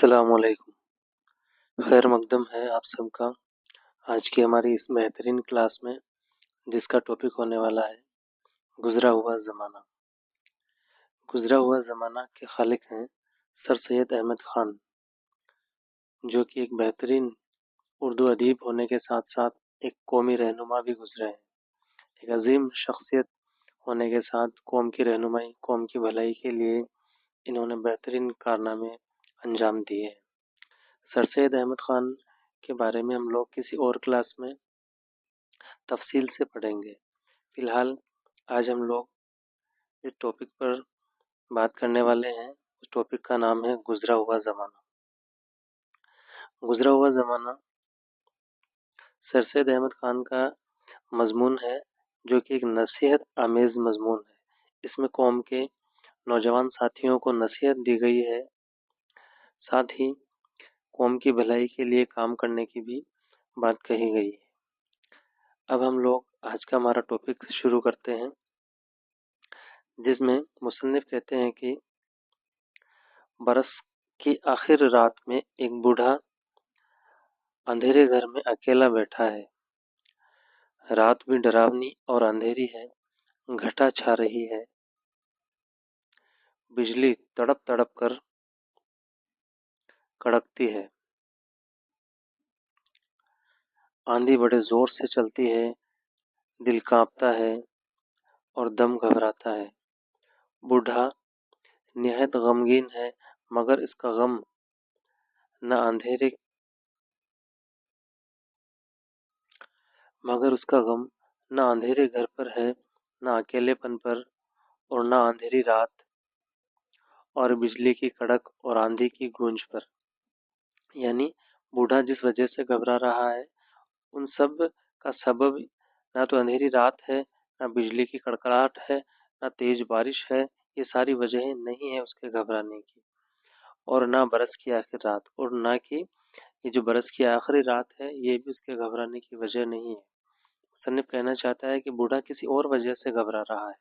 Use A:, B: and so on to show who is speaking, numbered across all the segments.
A: السلام علیکم، خیر مقدم ہے آپ سب کا آج کی ہماری اس بہترین کلاس میں، جس کا ٹاپک ہونے والا ہے گزرا ہوا زمانہ۔ گزرا ہوا زمانہ کے خالق ہیں سر سید احمد خان، جو کہ ایک بہترین اردو ادیب ہونے کے ساتھ ساتھ ایک قومی رہنما بھی گزرے ہیں۔ ایک عظیم شخصیت ہونے کے ساتھ قوم کی رہنمائی، قوم کی بھلائی کے لیے انہوں نے بہترین کارنامے انجام دیے ہیں۔ سر سید احمد خان کے بارے میں ہم لوگ کسی اور کلاس میں تفصیل سے پڑھیں گے۔ فی الحال آج ہم لوگ اس ٹاپک پر بات کرنے والے ہیں۔ اس ٹاپک کا نام ہے گزرا ہوا زمانہ۔ گزرا ہوا زمانہ سر سید احمد خان کا مضمون ہے، جو کہ ایک نصیحت آمیز مضمون ہے۔ اس میں قوم کے نوجوان ساتھیوں کو نصیحت دی گئی ہے، ساتھ ہی قوم کی بھلائی کے لیے کام کرنے کی بھی بات کہی گئی ہے۔ اب ہم لوگ آج کا ہمارا ٹاپک شروع کرتے ہیں، جس میں مصنف کہتے ہیں کہ برس کی آخر رات میں ایک بوڑھا اندھیرے گھر میں اکیلا بیٹھا ہے۔ رات بھی ڈراونی اور اندھیری ہے، گھٹا چھا رہی ہے، بجلی تڑپ تڑپ کر کڑکتی ہے، آندھی بڑے زور سے چلتی ہے، دل کانپتا ہے اور دم گھبراتا ہے۔ بوڑھا نہایت غمگین ہے، مگر اس کا غم نہ اندھیرے گھر پر ہے، نہ اکیلے پن پر، اور نہ اندھیری رات اور بجلی کی کڑک اور آندھی کی گونج پر۔ یعنی بوڑھا جس وجہ سے گھبرا رہا ہے، ان سب کا سبب نہ تو اندھیری رات ہے، نہ بجلی کی کڑکڑاہٹ ہے، نہ تیز بارش ہے۔ یہ ساری وجہیں نہیں ہیں اس کے گھبرانے کی، اور نہ برس کی آخر رات، اور نہ کہ یہ جو برس کی آخری رات ہے یہ بھی اس کے گھبرانے کی وجہ نہیں ہے۔ مصنف کہنا چاہتا ہے کہ بوڑھا کسی اور وجہ سے گھبرا رہا ہے۔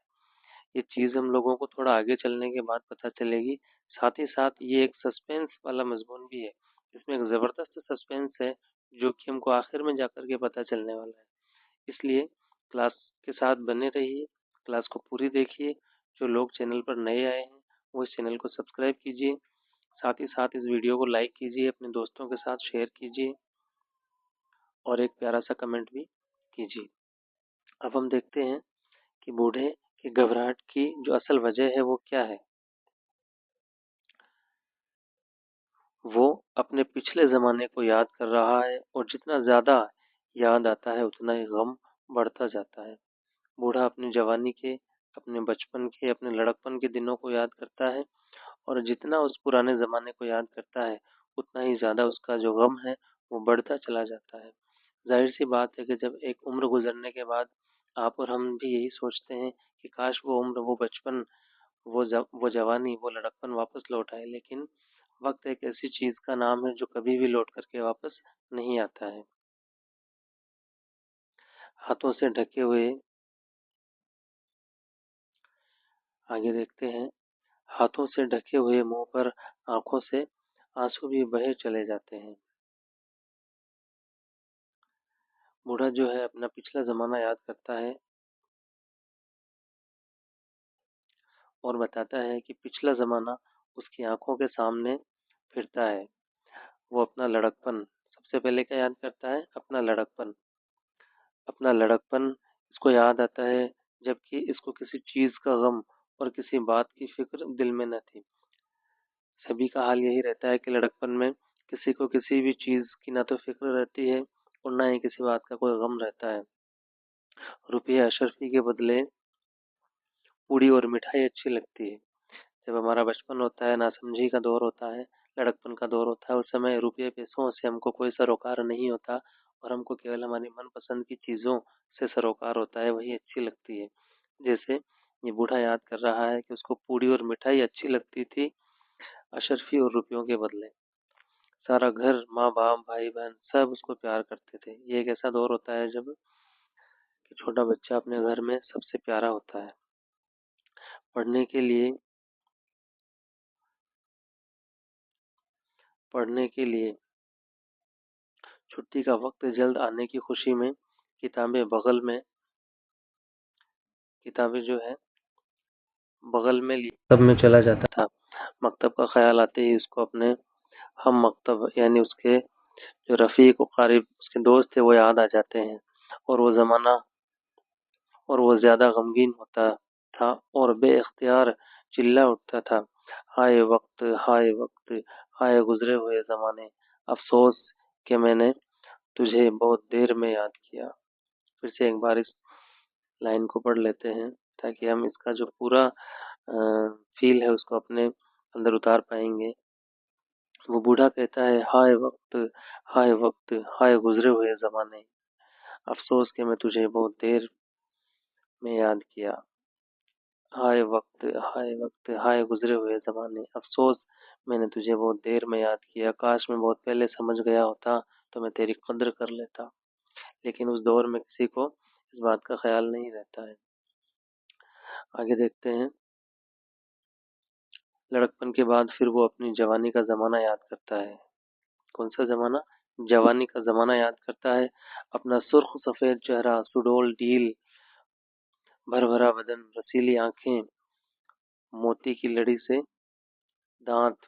A: یہ چیز ہم لوگوں کو تھوڑا آگے چلنے کے بعد پتہ چلے گی۔ ساتھ ہی ساتھ یہ ایک سسپینس والا مضمون بھی ہے، اس میں ایک زبردست سسپینس ہے جو کہ ہم کو آخر میں جا کر کے پتہ چلنے والا ہے۔ اس لیے کلاس کے ساتھ بنے رہیے، کلاس کو پوری دیکھیے۔ جو لوگ چینل پر نئے آئے ہیں وہ اس چینل کو سبسکرائب کیجیے، ساتھ ہی ساتھ اس ویڈیو کو لائک کیجیے، اپنے دوستوں کے ساتھ شیئر کیجیے، اور ایک پیارا سا کمنٹ بھی کیجیے۔ اب ہم دیکھتے ہیں کہ بوڑھے کی گھبراہٹ کی جو اصل وجہ ہے وہ کیا ہے۔ وہ اپنے پچھلے زمانے کو یاد کر رہا ہے، اور جتنا زیادہ یاد آتا ہے اتنا ہی غم بڑھتا جاتا ہے۔ بوڑھا اپنی جوانی کے، اپنے بچپن کے، اپنے لڑکپن کے دنوں کو یاد کرتا ہے، اور جتنا اس پرانے زمانے کو یاد کرتا ہے اتنا ہی زیادہ اس کا جو غم ہے وہ بڑھتا چلا جاتا ہے۔ ظاہر سی بات ہے کہ جب ایک عمر گزرنے کے بعد آپ اور ہم بھی یہی سوچتے ہیں کہ کاش وہ عمر، وہ بچپن، وہ جوانی، وہ لڑکپن واپس لوٹ آئے، لیکن وقت ایک ایسی چیز کا نام ہے جو کبھی بھی لوٹ کر کے واپس نہیں آتا ہے۔ ہاتھوں سے ڈھکے ہوئے، آگے دیکھتے ہیں، ہاتھوں سے ڈھکے ہوئے منہ پر آنکھوں سے آنسو بھی بہے چلے جاتے ہیں۔ بوڑھا جو ہے اپنا پچھلا زمانہ یاد کرتا ہے اور بتاتا ہے کہ پچھلا زمانہ اس کی آنکھوں کے سامنے پھرتا ہے۔ وہ اپنا لڑکپن سب سے پہلے کیا یاد کرتا ہے؟ اپنا لڑکپن۔ اپنا لڑکپن اس کو یاد آتا ہے، جبکہ اس کو کسی چیز کا غم اور کسی بات کی فکر دل میں نہ تھی۔ سبھی کا حال یہی رہتا ہے کہ لڑکپن میں کسی کو کسی بھی چیز کی نہ تو فکر رہتی ہے اور نہ ہی کسی بات کا کوئی غم رہتا ہے۔ روپیہ اشرفی کے بدلے پوڑی اور مٹھائی اچھی لگتی ہے۔ جب ہمارا بچپن ہوتا ہے، ناسمجھی کا دور ہوتا ہے، لڑکپن کا دور ہوتا ہے، اس سمے روپیے پیسوں سے ہم کو کوئی سروکار نہیں ہوتا، اور ہم کو کیول ہماری من پسند کی چیزوں سے سروکار ہوتا ہے، وہی اچھی لگتی ہے۔ جیسے یہ بوڑھا یاد کر رہا ہے کہ اس کو پوڑی اور مٹھائی اچھی لگتی تھی اشرفی اور روپیوں کے بدلے۔ سارا گھر، ماں باپ، بھائی بہن سب اس کو پیار کرتے تھے۔ یہ ایک ایسا دور ہوتا ہے جب کہ چھوٹا بچہ اپنے گھر میں سب سے پیارا ہوتا ہے۔ پڑھنے کے لیے پڑھنے کے لیے چھٹی کا وقت جلد آنے کی خوشی میں کتابیں جو ہے بغل میں مکتب میں چلا جاتا تھا۔ مکتب کا خیال آتے ہی اس کو اپنے ہم مکتب یعنی اس کے جو رفیق و قریب اس کے دوست تھے وہ یاد آ جاتے ہیں، اور وہ زمانہ اور وہ زیادہ غمگین ہوتا تھا اور بے اختیار چلا اٹھتا تھا، ہائے وقت، ہائے وقت، ہائے گزرے ہوئے زمانے، افسوس کہ میں نے تجھے بہت دیر میں یاد کیا۔ پھر سے ایک بار اس لائن کو پڑھ لیتے ہیں تاکہ ہم اس کا جو پورا فیل ہے اس کو اپنے اندر اتار پائیں گے۔ وہ بوڑھا کہتا ہے، ہائے وقت، ہائے وقت، ہائے گزرے ہوئے زمانے، افسوس کہ میں تجھے بہت دیر میں یاد کیا۔ ہائے وقت، ہائے وقت، ہائے گزرے ہوئے زمانے، افسوس میں نے تجھے بہت دیر میں یاد کیا، کاش میں بہت پہلے سمجھ گیا ہوتا تو میں تیری قدر کر لیتا، لیکن اس دور میں کسی کو اس بات کا خیال نہیں رہتا ہے۔ آگے دیکھتے ہیں، لڑکپن کے بعد پھر وہ اپنی جوانی کا زمانہ یاد کرتا ہے۔ کون سا زمانہ؟ جوانی کا زمانہ یاد کرتا ہے، اپنا سرخ سفید چہرہ، سڈول ڈھیل، بھر بھرا بدن، رسیلی آنکھیں، موتی کی لڑی سے دانت،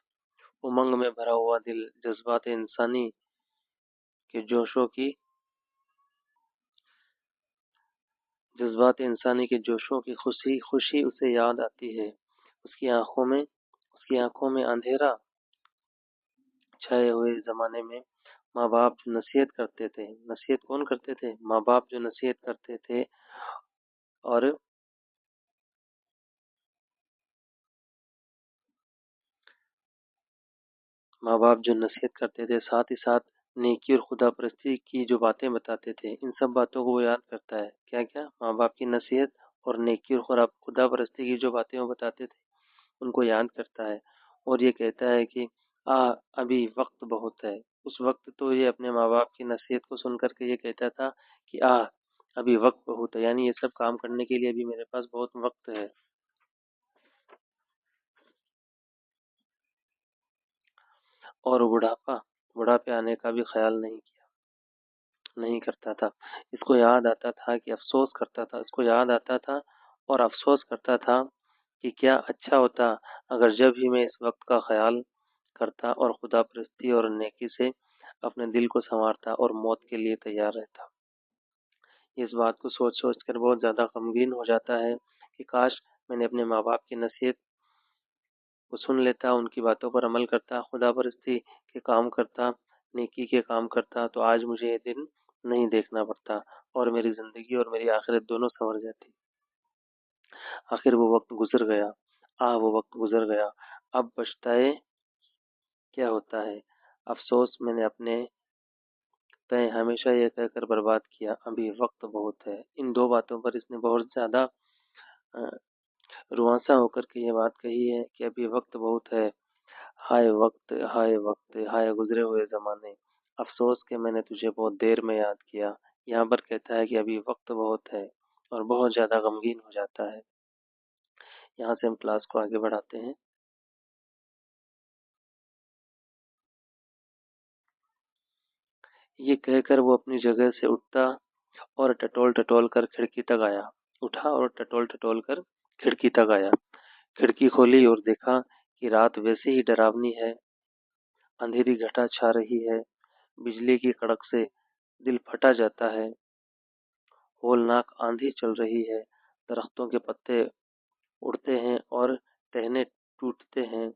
A: امنگ میں بھرا ہوا دل، جذبات انسانی کے جوشوں کی خوشی اسے یاد آتی ہے۔ اس کی آنکھوں میں اندھیرا چھائے ہوئے زمانے میں ماں باپ جو نصیحت کرتے تھے، نصیحت کون کرتے تھے؟ ماں باپ جو نصیحت کرتے تھے، اور ماں باپ جو نصیحت کرتے تھے ساتھ ہی ساتھ نیکی اور خدا پرستی کی جو باتیں بتاتے تھے، ان سب باتوں کو وہ یاد کرتا ہے۔ کیا کیا؟ ماں باپ کی نصیحت اور نیکی اور خدا پرستی کی جو باتیں وہ بتاتے تھے ان کو یاد کرتا ہے، اور یہ کہتا ہے کہ ابھی وقت بہت ہے۔ اس وقت تو یہ اپنے ماں باپ کی نصیحت کو سن کر کے یہ کہتا تھا کہ ابھی وقت بہت ہے، یعنی یہ سب کام کرنے کے لیے ابھی میرے پاس بہت وقت ہے۔ اور بڑھاپے آنے کا بھی خیال نہیں کرتا تھا۔ اس کو یاد آتا تھا کہ افسوس کرتا تھا، اس کو یاد آتا تھا اور افسوس کرتا تھا کہ کیا اچھا ہوتا اگر جب ہی میں اس وقت کا خیال کرتا اور خدا پرستی اور نیکی سے اپنے دل کو سنوارتا اور موت کے لیے تیار رہتا۔ اس بات کو سوچ سوچ کر بہت زیادہ غمگین ہو جاتا ہے کہ کاش میں نے اپنے ماں باپ کی نصیحت کو سن لیتا، ان کی باتوں پر عمل کرتا، خدا پرستی کے کام کرتا، نیکی کے کام کرتا، تو آج مجھے یہ دن نہیں دیکھنا پڑتا اور میری زندگی اور میری آخرت دونوں سنور جاتی۔ آخر وہ وقت گزر گیا، وہ وقت گزر گیا، اب پچھتائے کیا ہوتا ہے، افسوس میں نے اپنے تئیں ہمیشہ یہ کہہ کر برباد کیا، ابھی وقت بہت ہے۔ ان دو باتوں پر اس نے بہت زیادہ روانسا ہو کر کے یہ بات کہی ہے کہ ابھی وقت بہت ہے، ہائے وقت، ہائے وقت، ہائے گزرے ہوئے زمانے، افسوس کہ میں نے تجھے بہت دیر میں یاد کیا۔ یہاں پر کہتا ہے کہ ابھی وقت بہت ہے اور بہت زیادہ غمگین ہو جاتا ہے۔ یہاں سے ہم کلاس کو آگے بڑھاتے ہیں۔ یہ کہہ کر وہ اپنی جگہ سے اٹھا اور ٹٹول ٹٹول کر کھڑکی تک آیا۔ کھڑکی کھولی اور دیکھا کہ رات ویسے ہی ڈراونی ہے، اندھیری گھٹا چھا رہی ہے، بجلی کی کڑک سے دل پھٹا جاتا ہے، ہولناک آندھی چل رہی ہے، درختوں کے پتے اڑتے ہیں اور ٹہنے ٹوٹتے ہیں۔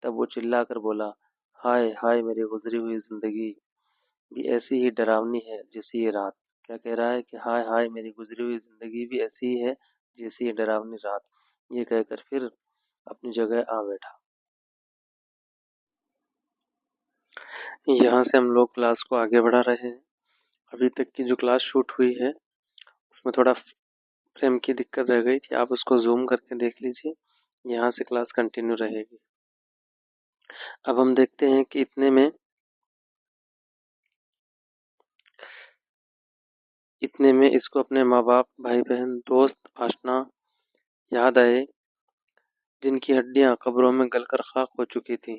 A: تب وہ چلا کر بولا، ہائے ہائے میری گزری ہوئی زندگی بھی ایسی ہی ڈراونی ہے جیسی یہ رات۔ کیا کہہ رہا ہے کہ ہائے ہائے میری گزری ہوئی زندگی بھی ایسی ہی ہے جیسی یہ ڈراونی رات۔ یہ کہہ کر پھر اپنی جگہ آ بیٹھا۔ یہاں سے ہم لوگ کلاس کو آگے بڑھا رہے ہیں۔ ابھی تک کی جو کلاس شوٹ ہوئی ہے اس میں تھوڑا فریم کی دقت رہ گئی تھی، آپ اس کو زوم کر کے دیکھ لیجیے۔ یہاں سے کلاس کنٹینیو رہے گی۔ اب ہم دیکھتے ہیں کہ اتنے میں اس کو اپنے ماں باپ، بھائی بہن، دوست، آشنا یاد آئے جن کی ہڈیاں قبروں میں گل کر خاک ہو چکی تھیں۔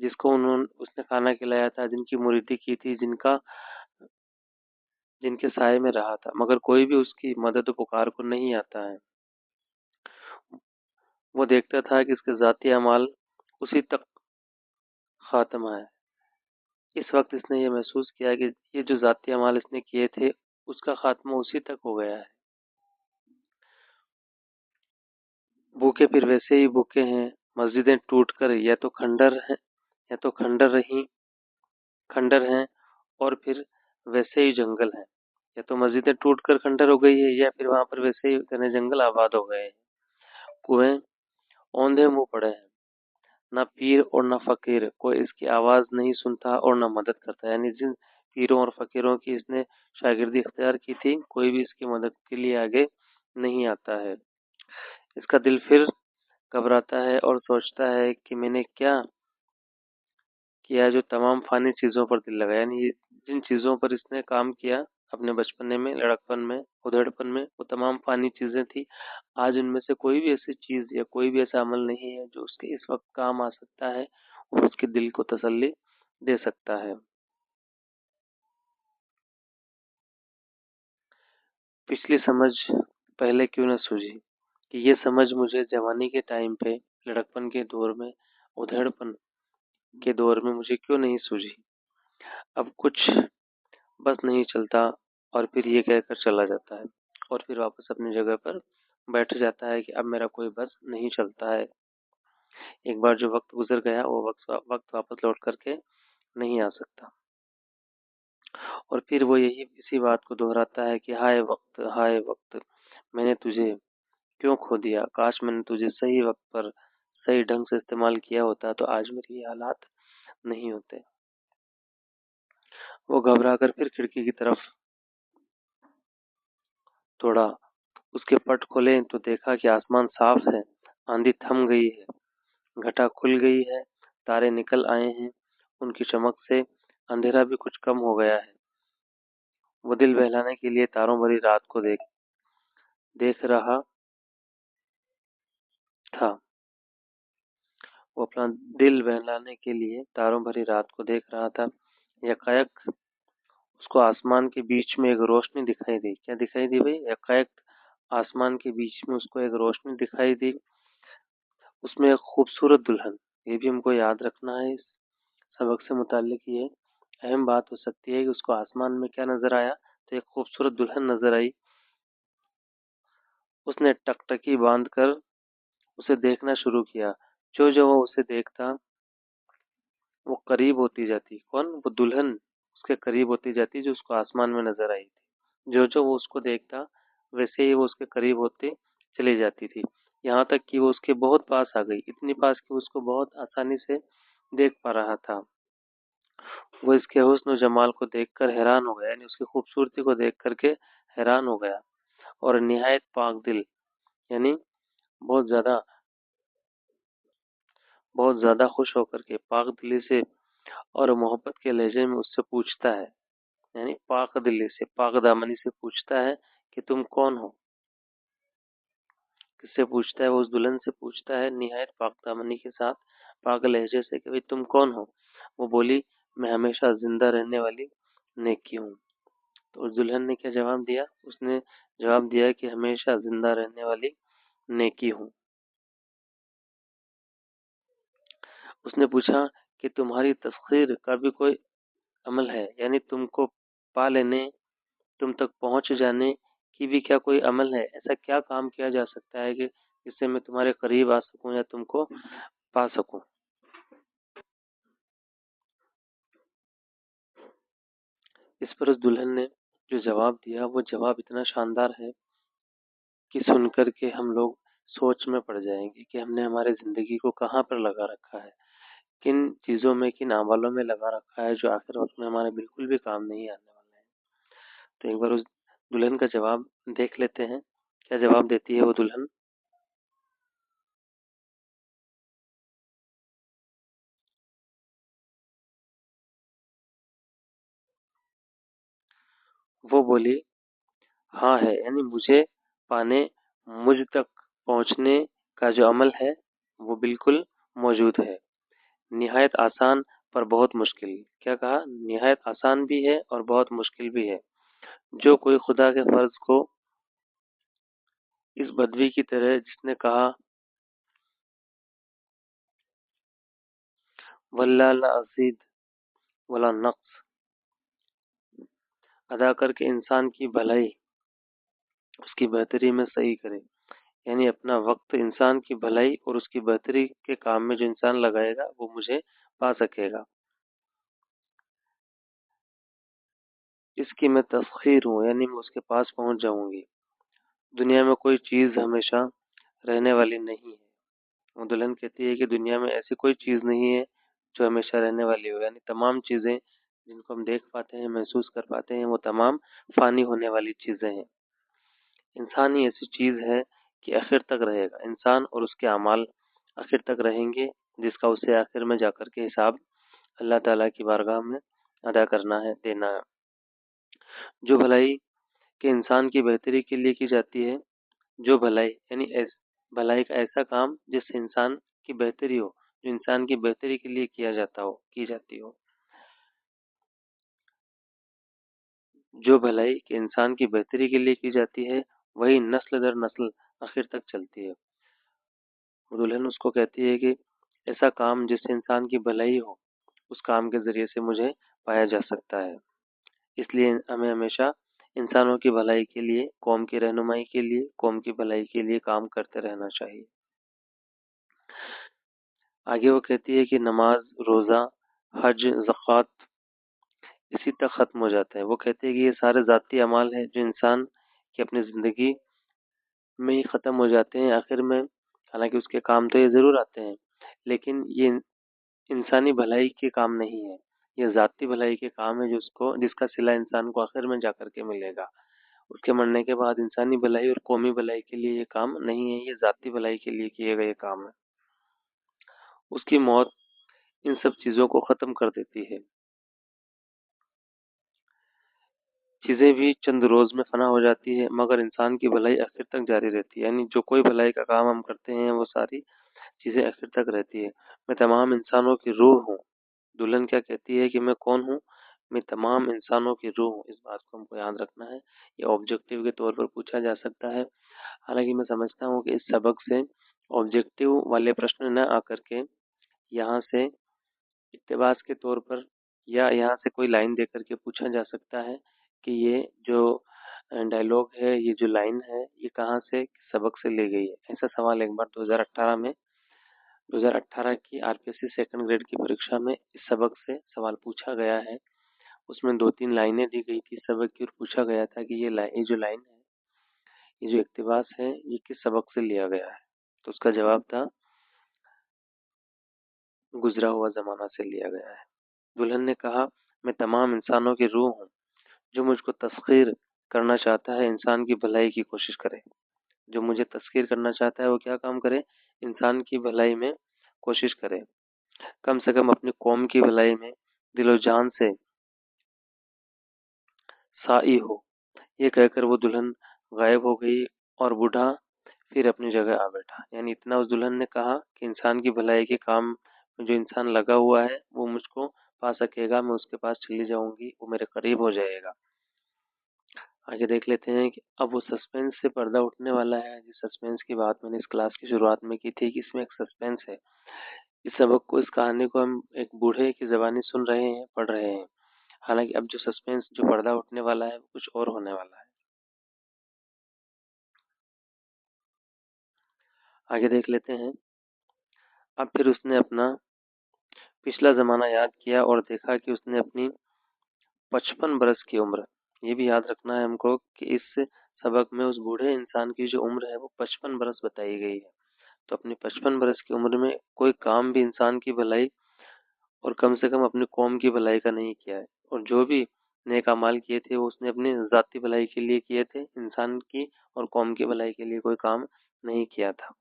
A: جس کو اس نے کھانا کھلایا تھا، جن کی مریدی کی تھی، جن کے سائے میں رہا تھا، مگر کوئی بھی اس کی مدد و پکار کو نہیں آتا ہے۔ وہ دیکھتا تھا کہ اس کے ذاتی اعمال اسی تک خاتمہ ہے۔ اس وقت اس نے یہ محسوس کیا کہ یہ جو ذاتی اعمال اس نے کیے تھے اس کا خاتمہ اسی تک ہو گیا ہے۔ بھوکے پھر ویسے ہی بھوکے ہیں، مسجدیں ٹوٹ کر یا تو کھنڈر ہیں اور پھر ویسے ہی جنگل ہیں، یا تو مسجدیں ٹوٹ کر کھنڈر ہو گئی ہے یا پھر وہاں پر ویسے ہی گھنے جنگل آباد ہو گئے ہیں۔ کنویں اوندھے منہ پڑے ہیں، نہ پیر اور نہ فقیر کوئی اس کی آواز نہیں سنتا اور نہ مدد کرتا، یعنی جن پیروں اور فقیروں کی اس نے شاگردی اختیار کی تھی کوئی بھی اس کی مدد کے لیے آگے نہیں آتا ہے۔ اس کا دل پھر گھبراتا ہے اور سوچتا ہے کہ میں نے کیا کیا جو تمام فانی چیزوں پر دل لگا، یعنی جن چیزوں پر اس نے کام کیا اپنے بچپنے میں، لڑکپن میں، ادھیڑپن میں، وہ تمام فانی چیزیں تھی۔ آج ان میں سے کوئی بھی ایسی چیز یا کوئی بھی ایسا عمل نہیں ہے جو اس کے اس وقت کام آ سکتا ہے اور اس کے دل کو تسلی دے سکتا ہے۔ پچھلی سمجھ پہلے کیوں نہ سوجھی، کہ یہ سمجھ مجھے جوانی کے ٹائم پہ، لڑکپن کے دور میں، ادھیڑپن کے دور میں مجھے کیوں نہیں سوجھی۔ اب کچھ بس نہیں چلتا، اور پھر یہ کہہ کر چلا جاتا ہے اور پھر واپس اپنی جگہ پر بیٹھ جاتا ہے کہ اب میرا کوئی بس نہیں چلتا ہے۔ ایک بار جو وقت گزر گیا وہ وقت واپس لوٹ کر کے نہیں آ سکتا، اور پھر وہ اسی بات کو دہراتا ہے کہ ہائے وقت، ہائے وقت، میں نے تجھے کیوں کھو دیا، کاش میں نے تجھے صحیح وقت پر صحیح ڈھنگ سے استعمال کیا ہوتا تو آج میری یہ حالات نہیں ہوتے۔ وہ گھبرا کر پھر کھڑکی کی طرف توڑا، اس کے پٹ کھولے تو دیکھا کہ آسمان صاف ہے، آندھی تھم گئی ہے، گھٹا کھل گئی ہے، تارے نکل آئے ہیں، ان کی چمک سے اندھیرا بھی کچھ کم ہو گیا ہے۔ وہ دل بہلانے کے لیے تاروں بھری رات کو دیکھ رہا تھا۔ وہ اپنا دل بہلانے کے لیے تاروں بھری رات کو دیکھ رہا تھا۔ یکایک اس کو آسمان کے بیچ میں ایک روشنی دکھائی دی۔ کیا دکھائی دی بھائی؟ یکایک آسمان کے بیچ میں اس کو ایک روشنی دکھائی دی، اس میں ایک خوبصورت دلہن۔ یہ بھی ہم کو یاد رکھنا ہے، اس سبق سے متعلق یہ اہم بات ہو سکتی ہے کہ اس کو آسمان میں کیا نظر آیا، تو ایک خوبصورت دلہن نظر آئی۔ اس نے ٹکٹکی باندھ کر اسے دیکھنا شروع کیا۔ جو جو وہ اسے دیکھتا وہ قریب ہوتی جاتی، کون؟ وہ دلہن اس کے قریب ہوتی جاتی جو اس کو آسمان میں نظر آئی تھی۔ جو جو وہ اس کو دیکھتا ویسے ہی وہ اس کے قریب ہوتی چلی جاتی تھی، یہاں تک کہ وہ اس کے بہت پاس آ گئی، اتنی پاس کہ اس کو بہت آسانی سے دیکھ پا رہا تھا۔ وہ اس کے حسن و جمال کو دیکھ کر حیران ہو گیا، یعنی اس کی خوبصورتی کو دیکھ کر کے حیران ہو گیا، اور نہایت پاک دل، یعنی بہت زیادہ خوش ہو کر کے پاک دلی سے اور محبت کے لہجے میں اس سے پوچھتا ہے، یعنی پاک دلی سے، پاک دامنی سے پوچھتا ہے کہ تم کون ہو۔ کس سے پوچھتا ہے؟ وہ اس دلہن سے پوچھتا ہے نہایت پاک دامنی کے ساتھ، پاک لہجے سے، کہ تم کون ہو؟ وہ بولی میں ہمیشہ زندہ رہنے والی نیکی ہوں۔ تو اس دلہن نے کیا جواب دیا؟ اس نے جواب دیا کہ ہمیشہ زندہ رہنے والی نیکی ہوں۔ اس نے پوچھا کہ تمہاری تسخیر کا بھی کوئی عمل ہے، یعنی تم کو پا لینے، تم تک پہنچ جانے کی بھی کیا کوئی عمل ہے؟ ایسا کیا کام کیا جا سکتا ہے کہ جس سے میں تمہارے قریب آ سکوں یا تم کو پا سکوں؟ اس پر اس دلہن نے جو جواب دیا وہ جواب اتنا شاندار ہے کہ سن کر کے ہم لوگ سوچ میں پڑ جائیں گے کہ ہم نے ہمارے زندگی کو کہاں پر لگا رکھا ہے، کن چیزوں میں، کن اعمالوں میں لگا رکھا ہے جو آخر وقت میں ہمارے بالکل بھی کام نہیں آنے والے ہیں۔ تو ایک بار اس دلہن کا جواب دیکھ لیتے ہیں، کیا جواب دیتی ہے وہ دلہن۔ وہ بولی ہاں ہے، یعنی مجھے پانے، مجھ تک پہنچنے کا جو عمل ہے وہ بالکل موجود ہے۔ نہایت آسان پر بہت مشکل. کیا کہا؟ نہایت آسان بھی ہے اور بہت مشکل بھی ہے. جو کوئی خدا کے فرض کو اس بدوی کی طرح جس نے کہا واللہ لا ازید ولا نقص ادا کر کے انسان کی بھلائی اس کی بہتری میں صحیح کرے، یعنی اپنا وقت انسان کی بھلائی اور اس کی بہتری کے کام میں جو انسان لگائے گا وہ مجھے پا سکے گا. اس کی میں تسخیر ہوں، یعنی میں اس کے پاس پہنچ جاؤں گی. دنیا میں کوئی چیز ہمیشہ رہنے والی نہیں ہے. وہ دلہن کہتی ہے کہ دنیا میں ایسی کوئی چیز نہیں ہے جو ہمیشہ رہنے والی ہو، یعنی تمام چیزیں جن کو ہم دیکھ پاتے ہیں، محسوس کر پاتے ہیں، وہ تمام فانی ہونے والی چیزیں ہیں. انسان ہی ایسی چیز ہے کہ آخر تک رہے گا. انسان اور اس کے اعمال آخر تک رہیں گے، جس کا اسے آخر میں جا کر کے حساب اللہ تعالیٰ کی بارگاہ میں ادا کرنا ہے، دینا ہے. جو بھلائی کہ انسان کی بہتری کے لیے کی جاتی ہے، جو بھلائی یعنی بھلائی کا ایسا کام جس سے انسان کی بہتری ہو، جو انسان کی بہتری کے لیے کیا جاتا ہو، کی جاتی ہو. جو بھلائی کہ انسان کی بہتری کے لیے کی جاتی ہے وہی نسل در نسل آخر تک چلتی ہے. دلہن اس کو کہتی ہے کہ ایسا کام جس سے انسان کی بھلائی ہو، اس کام کے ذریعے سے مجھے پایا جا سکتا ہے. اس لیے ہمیں ہمیشہ انسانوں کی بھلائی کے لیے، قوم کی رہنمائی کے لیے، قوم کی بھلائی کے لیے کام کرتے رہنا چاہیے. آگے وہ کہتی ہے کہ نماز، روزہ، حج، زکوٰۃ اسی تک ختم ہو جاتا ہے. وہ کہتے ہیں کہ یہ سارے ذاتی اعمال ہیں جو انسان کی اپنی زندگی میں ہی ختم ہو جاتے ہیں آخر میں. حالانکہ اس کے کام تو یہ ضرور آتے ہیں، لیکن یہ انسانی بھلائی کے کام نہیں ہے. یہ ذاتی بھلائی کے کام ہے جس کا صلہ انسان کو آخر میں جا کر کے ملے گا. اس کے مرنے کے بعد انسانی بھلائی اور قومی بھلائی کے لیے یہ کام نہیں ہے، یہ ذاتی بھلائی کے لیے کیے گئے کام ہے. اس کی موت ان سب چیزوں کو ختم کر دیتی ہے. چیزیں بھی چند روز میں فنا ہو جاتی ہے، مگر انسان کی بھلائی آخر تک جاری رہتی ہے. یعنی جو کوئی بھلائی کا کام ہم کرتے ہیں وہ ساری چیزیں آخر تک رہتی ہے. میں تمام انسانوں کی روح ہوں. دلہن کیا کہتی ہے کہ میں کون ہوں؟ میں تمام انسانوں کی روح ہوں. اس بات کو ہم کو یاد رکھنا ہے. یہ آبجیکٹیو کے طور پر پوچھا جا سکتا ہے. حالانکہ میں سمجھتا ہوں کہ اس سبق سے آبجیکٹیو والے پرشن نہ آ کر کے یہاں سے اقتباس کے طور پر یا یہاں سے کوئی لائن دے کر کے پوچھا جا سکتا ہے کہ یہ جو ڈائلاگ ہے، یہ جو لائن ہے، یہ کہاں سے سبق سے لی گئی ہے. ایسا سوال ایک بار 2018 کی R P S C second grade کی پریکشا میں اس سبق سے سوال پوچھا گیا ہے. اس میں 2-3 لائنیں دی گئی تھی سبق کی اور پوچھا گیا تھا کہ یہ جو لائن ہے، یہ جو اقتباس ہے، یہ کس سبق سے لیا گیا ہے. تو اس کا جواب تھا گزرا ہوا زمانہ سے لیا گیا ہے. دلہن نے کہا میں تمام انسانوں کی روح ہوں. جو مجھ کو تسخیر کرنا چاہتا ہے انسان کی بھلائی کی کوشش کرے. جو مجھے تسخیر کرنا چاہتا ہے وہ کیا کام کرے؟ انسان کی بھلائی میں کوشش کرے. کم سے کم اپنی قوم کی بھلائی میں دل و جان سے سائی ہو. یہ کہہ کر وہ دلہن غائب ہو گئی اور بوڑھا پھر اپنی جگہ آ بیٹھا. یعنی اتنا اس دلہن نے کہا کہ انسان کی بھلائی کے کام میں جو انسان لگا ہوا ہے وہ مجھ کو پا سکے گا. میں اس کے پاس چلی جاؤں گی، وہ میرے قریب ہو جائے گا. آگے دیکھ لیتے ہیں کہ اب وہ سسپینس سے پردہ اٹھنے والا ہے. جس سسپینس کی بات میں نے اس کلاس کی شروعات میں کی تھی کہ اس میں ایک سسپینس ہے. اس سبق کو، اس کہانی کو ہم ایک بوڑھے کی زبانی سن رہے ہیں، پڑھ رہے ہیں. حالانکہ اب جو سسپینس، جو پردہ اٹھنے والا ہے، وہ کچھ اور ہونے والا ہے. آگے دیکھ لیتے ہیں. اب پھر اس نے اپنا پچھلا زمانہ یاد کیا اور دیکھا کہ اس نے اپنی 55 برس کی عمر، یہ بھی یاد رکھنا ہے ہم کو کہ اس سبق میں اس بوڑھے انسان کی جو عمر ہے وہ 55 برس بتائی گئی ہے. تو اپنی 55 برس کی عمر میں کوئی کام بھی انسان کی بھلائی اور کم سے کم اپنی قوم کی بھلائی کا نہیں کیا ہے. اور جو بھی نیک اعمال کیے تھے وہ اس نے اپنی ذاتی بھلائی کے لیے کیے تھے، انسان کی اور قوم کی بھلائی کے لیے کوئی کام نہیں کیا تھا.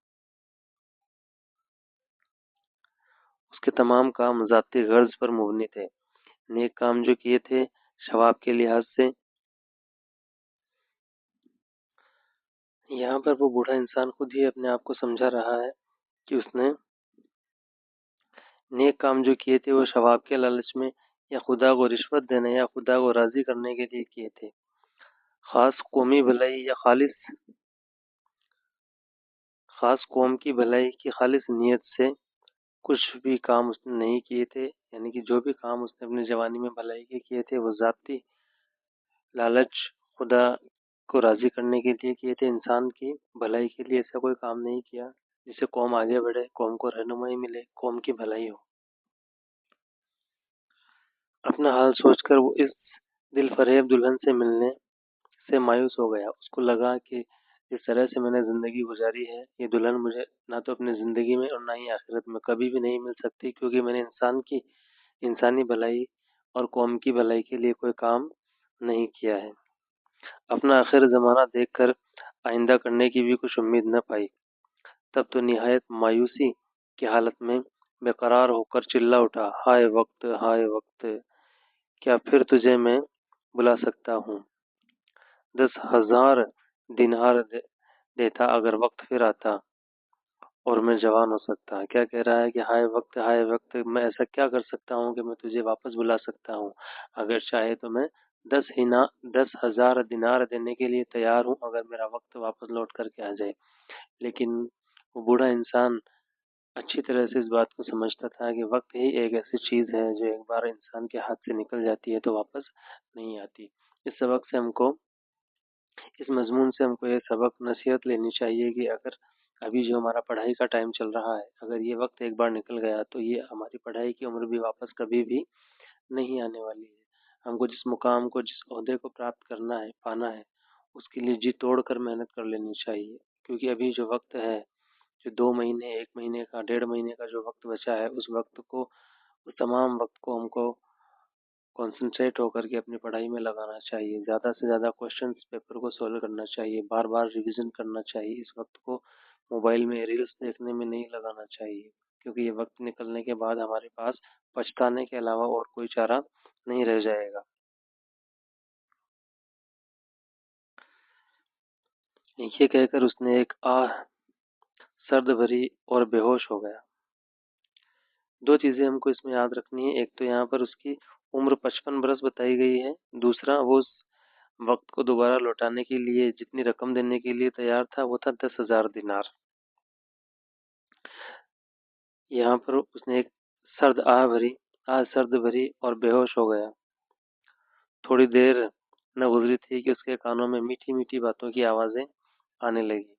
A: اس کے تمام کام ذاتی غرض پر مبنی تھے. نیک کام جو کیے تھے ثواب کے لحاظ سے. یہاں پر وہ بوڑھا انسان خود ہی اپنے آپ کو سمجھا رہا ہے کہ اس نے نیک کام جو کیے تھے وہ ثواب کے لالچ میں یا خدا کو رشوت دینے یا خدا کو راضی کرنے کے لیے کیے تھے۔ خاص قومی بھلائی یا خاص قوم کی بھلائی کی خالص نیت سے کچھ بھی کام اس نے نہیں کیے تھے، یعنی کہ جو بھی کام اس نے اپنی جوانی میں بھلائی کے کیے تھے وہ ذاتی لالچ خدا کو راضی کرنے کے لیے کیے تھے، انسان کی بھلائی کے لیے ایسا کوئی کام نہیں کیا جس سے قوم آگے بڑھے، قوم کو رہنمائی ملے، قوم کی بھلائی ہو۔ اپنا حال سوچ کر وہ اس دل فریب دلہن سے ملنے سے مایوس ہو گیا۔ اس کو لگا کہ جس طرح سے میں نے زندگی گزاری ہے یہ دلہن مجھے نہ تو اپنی زندگی میں اور نہ ہی آخرت میں کبھی بھی نہیں مل سکتی، کیونکہ میں نے انسانی بھلائی اور قوم کی بھلائی کے لیے کوئی کام نہیں کیا ہے۔ اپنا آخر زمانہ دیکھ کر آئندہ کرنے کی بھی کچھ امید نہ پائی، تب تو نہایت مایوسی کی حالت میں بے قرار ہو کر چلا اٹھا، ہائے وقت، ہائے وقت، کیا پھر تجھے میں بلا سکتا ہوں؟ 10,000 دینار دیتا اگر وقت پھر آتا اور میں جوان ہو سکتا۔ کیا کہہ رہا ہے کہ ہائے وقت، میں ایسا کیا کر سکتا ہوں کہ میں تجھے واپس بلا سکتا ہوں؟ اگر چاہے تو میں 10,000 دینار دینے کے لیے تیار ہوں اگر میرا وقت واپس لوٹ کر کے آ جائے۔ لیکن وہ بوڑھا انسان اچھی طرح سے اس بات کو سمجھتا تھا کہ وقت ہی ایک ایسی چیز ہے جو ایک بار انسان کے ہاتھ سے نکل جاتی ہے تو واپس نہیں آتی۔ اس مضمون سے ہم کو یہ سبق نصیحت لینی چاہیے کہ اگر ابھی جو ہمارا پڑھائی کا ٹائم چل رہا ہے، اگر یہ وقت ایک بار نکل گیا تو یہ ہماری پڑھائی کی عمر بھی واپس کبھی بھی نہیں آنے والی ہے۔ ہم کو جس مقام کو، جس عہدے کو پراپت کرنا ہے، پانا ہے، اس کے لیے جی توڑ کر محنت کر لینی چاہیے، کیونکہ ابھی جو وقت ہے، جو 2 مہینے، 1 مہینے کا، 1.5 مہینے کا جو وقت بچا ہے، اس تمام وقت کو ہم کو کنسنٹریٹ ہو کر کے اپنی پڑھائی میں لگانا چاہیے، زیادہ سے زیادہ کوشچنس پیپر کو سولو کرنا چاہیے، بار بار ریویژن کرنا چاہیے۔ اس وقت کو موبائل میں ریلز دیکھنے میں نہیں لگانا چاہیے، کیونکہ یہ وقت نکلنے کے بعد ہمارے پاس پچھتانے کے علاوہ اور کوئی چارہ نہیں رہ جائے گا۔ یہ کہہ کر اس نے ایک آہ سرد بھری اور بے ہوش ہو گیا۔ 2 چیزیں ہم کو اس میں یاد رکھنی ہے، ایک تو یہاں پر اس کی عمر 55 برس بتائی گئی ہے، دوسرا وہ اس وقت کو دوبارہ لوٹانے کے لیے جتنی رقم دینے کے لیے تیار تھا وہ تھا 10,000 دینار۔ یہاں پر اس نے ایک سرد بھری اور بے ہوش ہو گیا۔ تھوڑی دیر نہ گزری تھی کہ اس کے کانوں میں میٹھی میٹھی باتوں کی آوازیں آنے لگی۔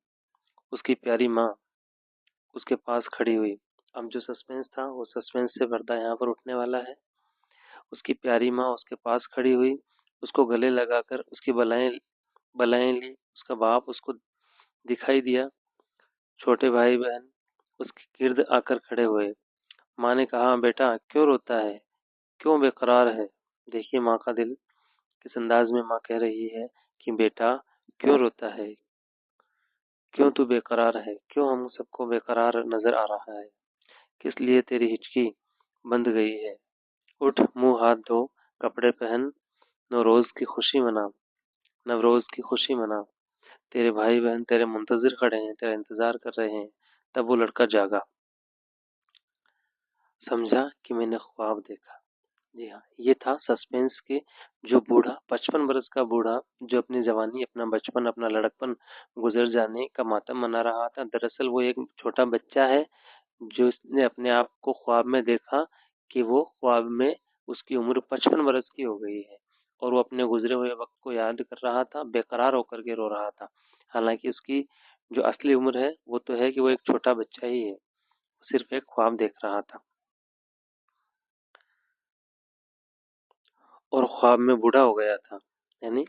A: اس کی پیاری ماں اس کے پاس کھڑی ہوئی۔ اب جو سسپینس تھا وہ سسپینس سے پردہ یہاں پر اٹھنے والا ہے۔ اس کی پیاری ماں اس کے پاس کھڑی ہوئی، اس کو گلے لگا کر اس کی بلائیں لی۔ اس کا باپ اس کو دکھائی دیا، چھوٹے بھائی بہن اس کے گرد آ کر کھڑے ہوئے۔ ماں نے کہا، بیٹا کیوں روتا ہے، کیوں بے قرار ہے؟ دیکھیے ماں کا دل کس انداز میں ماں کہہ رہی ہے کہ بیٹا کیوں روتا ہے، کیوں تو بے قرار ہے، کیوں ہم سب کو بے قرار نظر آ رہا ہے، کس لیے تیری ہچکی بند گئی ہے؟ اٹھ، منہ ہاتھ دھو، کپڑے پہن، نوروز کی خوشی منا، تیرے بھائی بہن تیرے منتظر کھڑے ہیں، تیرا انتظار کر رہے ہیں۔ تب وہ لڑکا جاگا، سمجھا کہ میں نے خواب دیکھا۔ جی ہاں، یہ تھا سسپینس کے جو بوڑھا 55 برس کا بوڑھا جو اپنی جوانی، اپنا بچپن، اپنا لڑکپن گزر جانے کا ماتم منا رہا تھا، دراصل وہ ایک چھوٹا بچہ ہے جو اس نے اپنے آپ کو خواب میں دیکھا کہ وہ خواب میں اس کی عمر 55 برس کی ہو گئی ہے اور وہ اپنے گزرے ہوئے وقت کو یاد کر رہا تھا، بے قرار ہو کر کے رو رہا تھا، حالانکہ اس کی جو اصلی عمر ہے وہ تو ہے کہ وہ ایک چھوٹا بچہ ہی ہے، صرف ایک خواب دیکھ رہا تھا اور خواب میں بوڑھا ہو گیا تھا۔ یعنی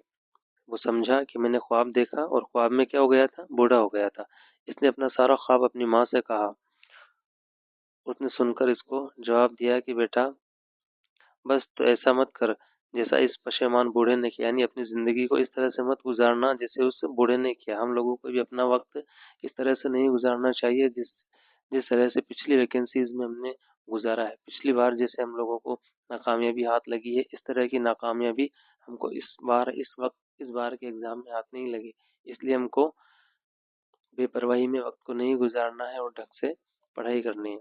A: وہ سمجھا کہ میں نے خواب دیکھا اور خواب میں کیا ہو گیا تھا، بوڑھا ہو گیا تھا۔ اس نے اپنا سارا خواب اپنی ماں سے کہا۔ اس نے سن کر اس کو جواب دیا کہ بیٹا بس تو ایسا مت کر جیسا اس پشیمان بوڑھے نے کیا، یعنی اپنی زندگی کو اس طرح سے مت گزارنا جیسے اس بوڑھے نے کیا۔ ہم لوگوں کو بھی اپنا وقت اس طرح سے نہیں گزارنا چاہیے جس طرح سے پچھلی ویکنسیز میں ہم نے گزارا ہے، پچھلی بار جیسے ہم لوگوں کو ناکامیابی ہاتھ لگی ہے، اس طرح کی ناکامیابی ہم کو اس بار کے ایگزام میں ہاتھ نہیں لگی۔ اس لیے ہم کو بے پرواہی میں وقت کو نہیں گزارنا ہے اور ڈھنگ سے پڑھائی کرنی ہے۔